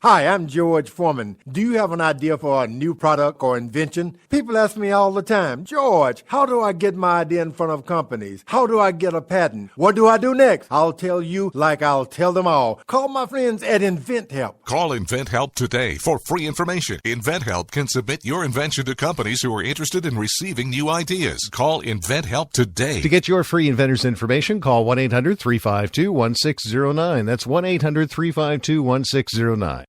Hi, I'm George Foreman. Do you have an idea for a new product or invention? People ask me all the time, George, how do I get my idea in front of companies? How do I get a patent? What do I do next? I'll tell you like I'll tell them all. Call my friends at InventHelp. Call InventHelp today for free information. InventHelp can submit your invention to companies who are interested in receiving new ideas. Call InventHelp today. To get your free inventor's information, call 1-800-352-1609. That's 1-800-352-1609.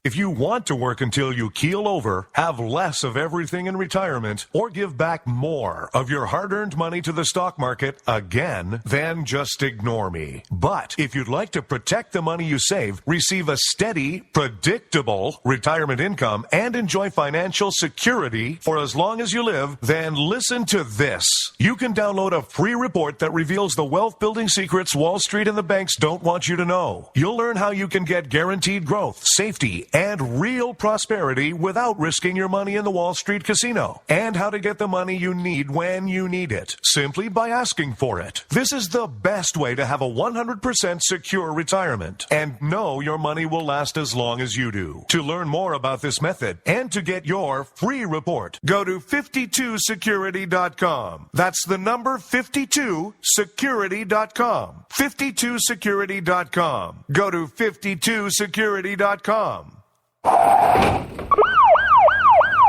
If you want to work until you keel over, have less of everything in retirement, or give back more of your hard-earned money to the stock market again, then just ignore me. But if you'd like to protect the money you save, receive a steady, predictable retirement income, and enjoy financial security for as long as you live, then listen to this. You can download a free report that reveals the wealth-building secrets Wall Street and the banks don't want you to know. You'll learn how you can get guaranteed growth, safety, and real prosperity without risking your money in the Wall Street casino, and how to get the money you need when you need it, simply by asking for it. This is the best way to have a 100% secure retirement and know your money will last as long as you do. To learn more about this method and to get your free report, go to 52security.com. That's the number 52security.com. 52security.com. Go to 52security.com.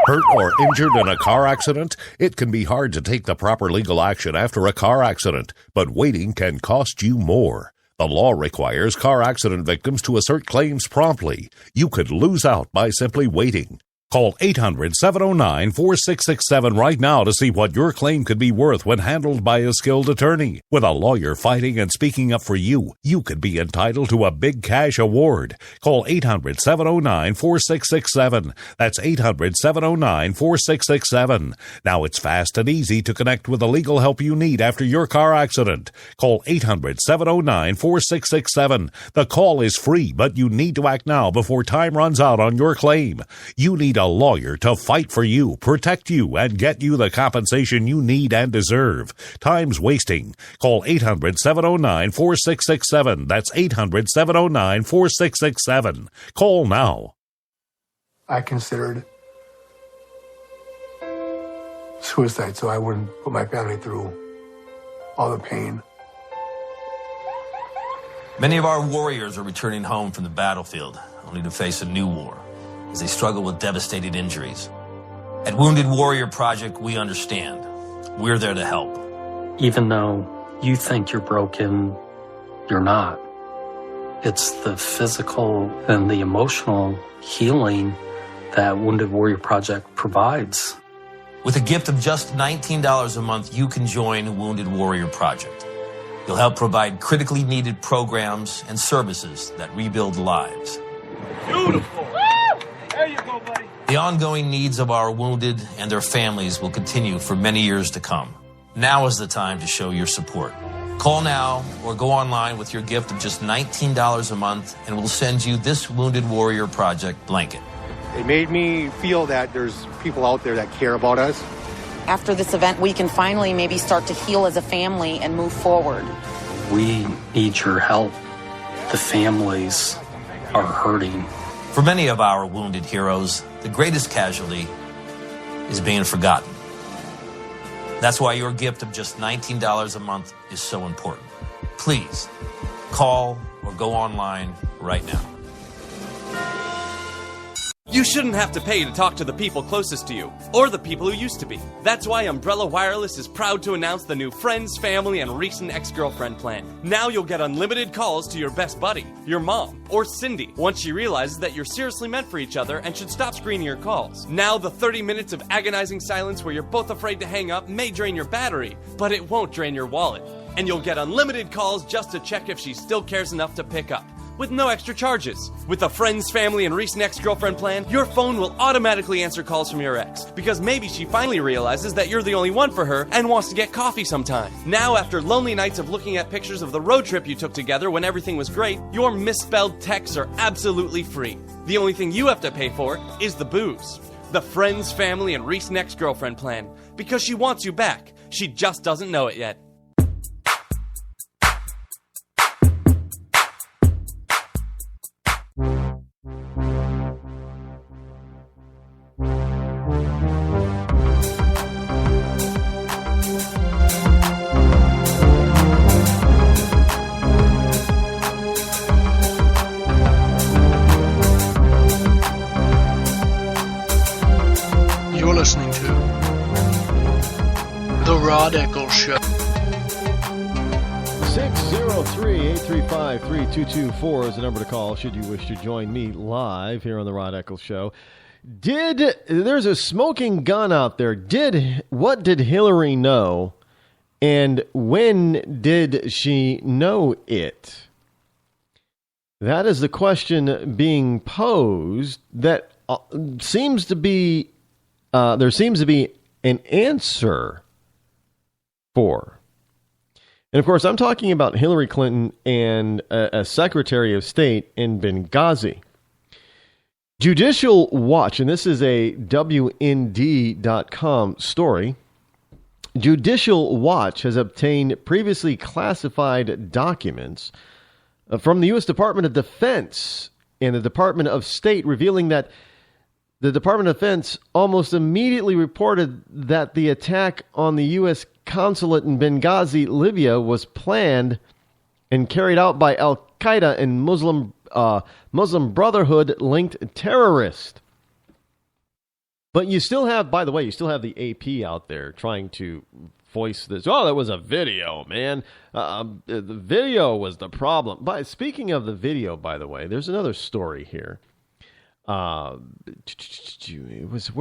Hurt or injured in a car accident? It can be hard to take the proper legal action after a car accident, but waiting can cost you more. The law requires car accident victims to assert claims promptly. You could lose out by simply waiting. Call 800-709-4667 right now to see what your claim could be worth when handled by a skilled attorney. With a lawyer fighting and speaking up for you, you could be entitled to a big cash award. Call 800-709-4667. That's 800-709-4667. Now it's fast and easy to connect with the legal help you need after your car accident. Call 800-709-4667. The call is free, but you need to act now before time runs out on your claim. You need a lawyer to fight for you, protect you, and get you the compensation you need and deserve. Time's wasting. Call 800-709-4667. That's 800-709-4667. Call now. I considered suicide so I wouldn't put my family through all the pain. Many of our warriors are returning home from the battlefield, only to face a new war as they struggle with devastating injuries. At Wounded Warrior Project, we understand. We're there to help. Even though you think you're broken, you're not. It's the physical and the emotional healing that Wounded Warrior Project provides. With a gift of just $19 a month, you can join Wounded Warrior Project. You'll help provide critically needed programs and services that rebuild lives. Beautiful. There you go, buddy. The ongoing needs of our wounded and their families will continue for many years to come. Now is the time to show your support. Call now or go online with your gift of just $19 a month and we'll send you this Wounded Warrior Project blanket. It made me feel that there's people out there that care about us. After this event, we can finally maybe start to heal as a family and move forward. We need your help. The families are hurting. For many of our wounded heroes, the greatest casualty is being forgotten. That's why your gift of just $19 a month is so important. Please call or go online right now. You shouldn't have to pay to talk to the people closest to you, or the people who used to be. That's why Umbrella Wireless is proud to announce the new Friends, Family, and Recent Ex-Girlfriend plan. Now you'll get unlimited calls to your best buddy, your mom, or Cindy, once she realizes that you're seriously meant for each other and should stop screening your calls. Now the 30 minutes of agonizing silence where you're both afraid to hang up may drain your battery, but it won't drain your wallet. And you'll get unlimited calls just to check if she still cares enough to pick up, with no extra charges. With the Friends, Family, and Recent Ex-Girlfriend plan, your phone will automatically answer calls from your ex, because maybe she finally realizes that you're the only one for her and wants to get coffee sometime. Now, after lonely nights of looking at pictures of the road trip you took together when everything was great, your misspelled texts are absolutely free. The only thing you have to pay for is the booze. The Friends, Family, and Recent Ex-Girlfriend plan, because she wants you back. She just doesn't know it yet. listening to The Rod Eccles Show. 603-835-3224 is the number to call should you wish to join me live here on The Rod Eccles Show. There's a smoking gun out there. What did Hillary know, and when did she know it? That is the question being posed that there seems to be an answer for. And, of course, I'm talking about Hillary Clinton and a Secretary of State in Benghazi. Judicial Watch, and this is a WND.com story. Judicial Watch has obtained previously classified documents from the U.S. Department of Defense and the Department of State, revealing that the Department of Defense almost immediately reported that the attack on the U.S. consulate in Benghazi, Libya, was planned and carried out by Al-Qaeda and Muslim Brotherhood-linked terrorists. But you still have, by the way, the AP out there trying to voice this. Oh, that was a video, man. The video was the problem. But speaking of the video, by the way, there's another story here. Where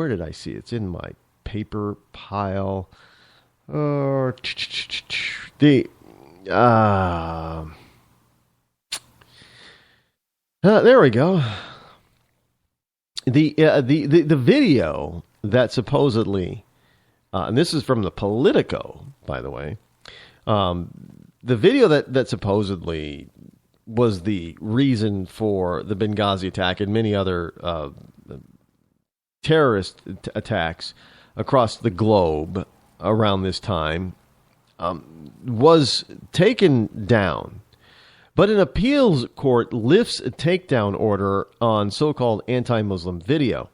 did I see it? It's in my paper pile. There we go. The video that supposedly, and this is from the Politico, by the way, the video that supposedly was the reason for the Benghazi attack and many other terrorist attacks across the globe around this time, was taken down. But an appeals court lifts a takedown order on so-called anti-Muslim video.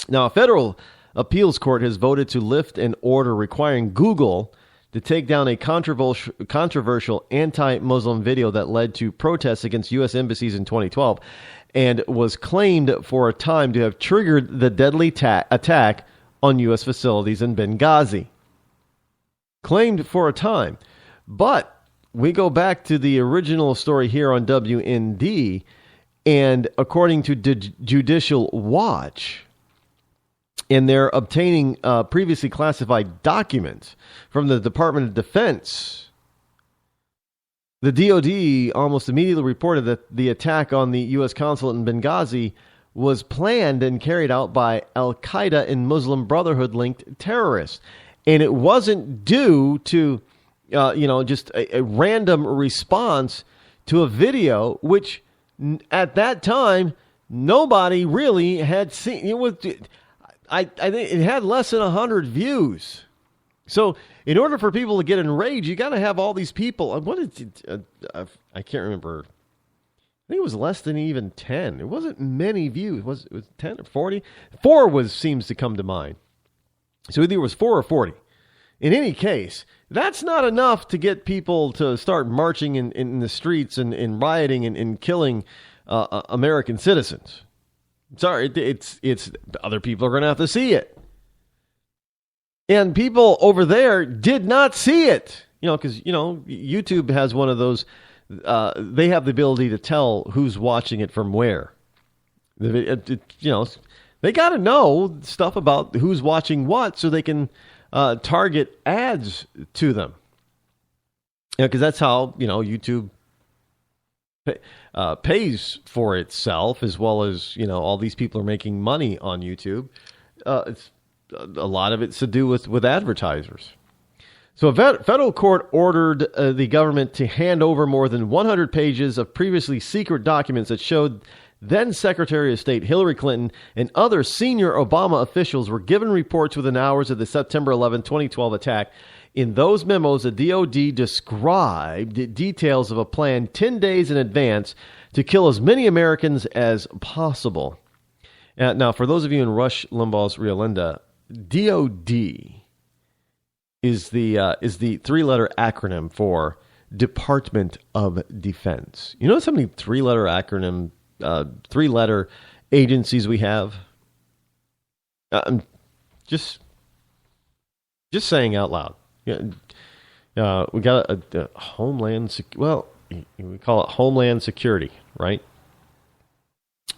Now, a federal appeals court has voted to lift an order requiring Google to take down a controversial anti-Muslim video that led to protests against U.S. embassies in 2012 and was claimed for a time to have triggered the deadly attack on U.S. facilities in Benghazi. Claimed for a time. But we go back to the original story here on WND, and according to Judicial Watch, and they're obtaining previously classified documents from the Department of Defense. The DoD almost immediately reported that the attack on the U.S. consulate in Benghazi was planned and carried out by Al-Qaeda and Muslim Brotherhood-linked terrorists. And it wasn't due to, just a random response to a video, which at that time, nobody really had seen. It was... I think it had less than 100 views. So in order for people to get enraged, you got to have all these people. What is it? I can't remember. I think it was less than even 10. It wasn't many views. It was 10 or 40? 4 seems to come to mind. So either it was 4 or 40. In any case, that's not enough to get people to start marching in the streets and rioting and killing American citizens. Sorry, it's other people are going to have to see it. And people over there did not see it. Because, YouTube has one of those, they have the ability to tell who's watching it from where. They got to know stuff about who's watching what so they can target ads to them. Because that's how, YouTube pays for itself, as well as, all these people are making money on YouTube. It's a lot of it's to do with advertisers. So a federal court ordered the government to hand over more than 100 pages of previously secret documents that showed then Secretary of State Hillary Clinton and other senior Obama officials were given reports within hours of the September 11, 2012 attack. In those memos, the DoD described details of a plan 10 days in advance to kill as many Americans as possible. Now, for those of you in Rush Limbaugh's Rio Linda, DoD is the three-letter acronym for Department of Defense. You notice how many three-letter agencies we have? Just saying out loud. We got a Homeland. Well, we call it Homeland Security, right?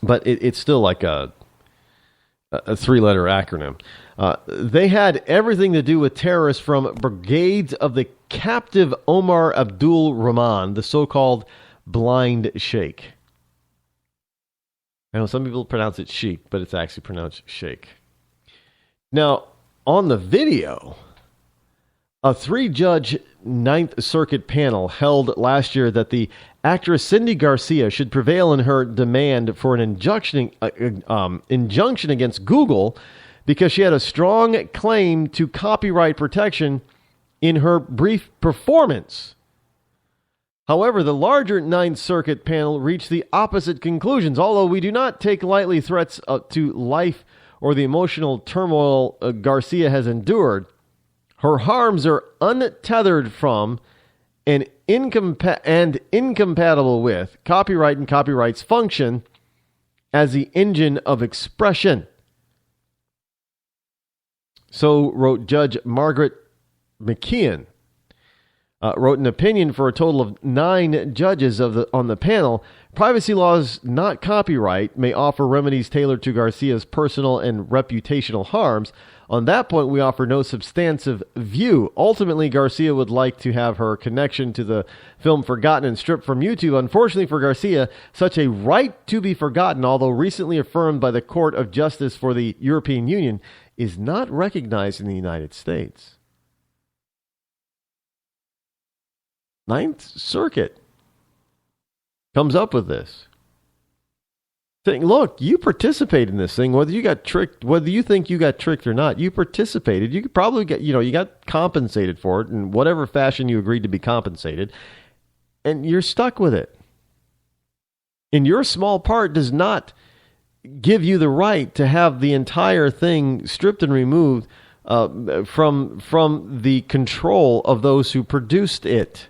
But it's still like a three-letter acronym. They had everything to do with terrorists from brigades of the captive Omar Abdul Rahman, the so-called Blind Sheikh. I know some people pronounce it Sheikh, but it's actually pronounced Sheikh. Now, on the video, a 3-judge Ninth Circuit panel held last year that the actress Cindy Garcia should prevail in her demand for an injunction against Google because she had a strong claim to copyright protection in her brief performance. However, the larger Ninth Circuit panel reached the opposite conclusions. Although we do not take lightly threats to life or the emotional turmoil Garcia has endured, her harms are untethered from and incompatible with copyright and copyright's function as the engine of expression. So wrote Judge Margaret McKeon. Wrote an opinion for a total of 9 judges on the panel. Privacy laws, not copyright, may offer remedies tailored to Garcia's personal and reputational harms. On that point, we offer no substantive view. Ultimately, Garcia would like to have her connection to the film forgotten and stripped from YouTube. Unfortunately for Garcia, such a right to be forgotten, although recently affirmed by the Court of Justice for the European Union, is not recognized in the United States. Ninth Circuit comes up with this. Saying, look, you participate in this thing, whether you got tricked, whether you think you got tricked or not, you participated. You could probably get, you got compensated for it in whatever fashion you agreed to be compensated, and you're stuck with it. And your small part does not give you the right to have the entire thing stripped and removed from the control of those who produced it.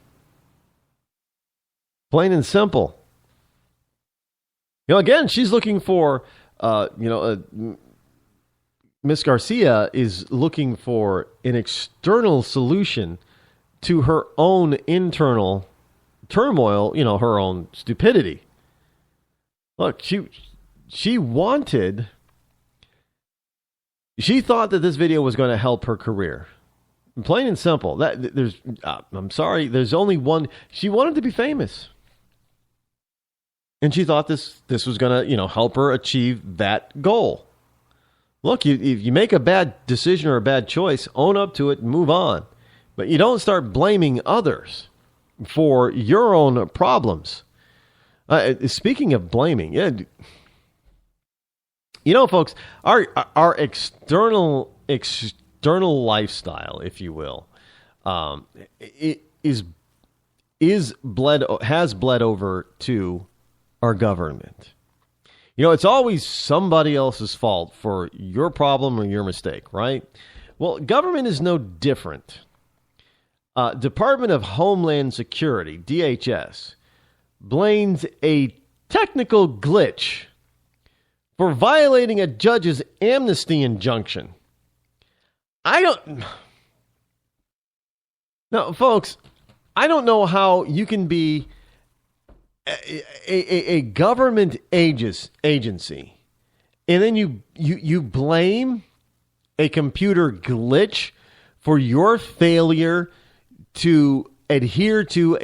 Plain and simple. Again, she's looking for, Miss Garcia is looking for an external solution to her own internal turmoil, her own stupidity. Look, she thought that this video was going to help her career. Plain and simple. There's only one. She wanted to be famous. And she thought this was going to, help her achieve that goal. Look, if you make a bad decision or a bad choice, own up to it and move on. But you don't start blaming others for your own problems. Speaking of blaming, folks, our external lifestyle, if you will, has bled over to our government. It's always somebody else's fault for your problem or your mistake, right? Well, government is no different. Department of Homeland Security, DHS, blames a technical glitch for violating a judge's amnesty injunction. Now, folks, I don't know how you can be a government agency, and then you blame a computer glitch for your failure to adhere to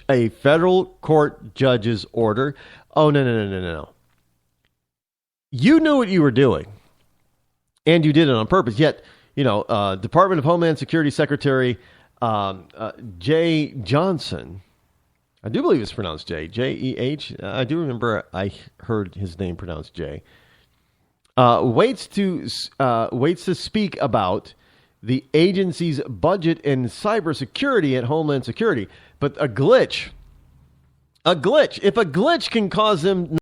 a federal court judge's order. Oh, no. You knew what you were doing, and you did it on purpose. Yet, Department of Homeland Security Secretary Jeh Johnson, I do believe it's pronounced Jeh, Jeh. I do remember I heard his name pronounced Jay. Waits to speak about the agency's budget and cybersecurity at Homeland Security. But a glitch. If a glitch can cause them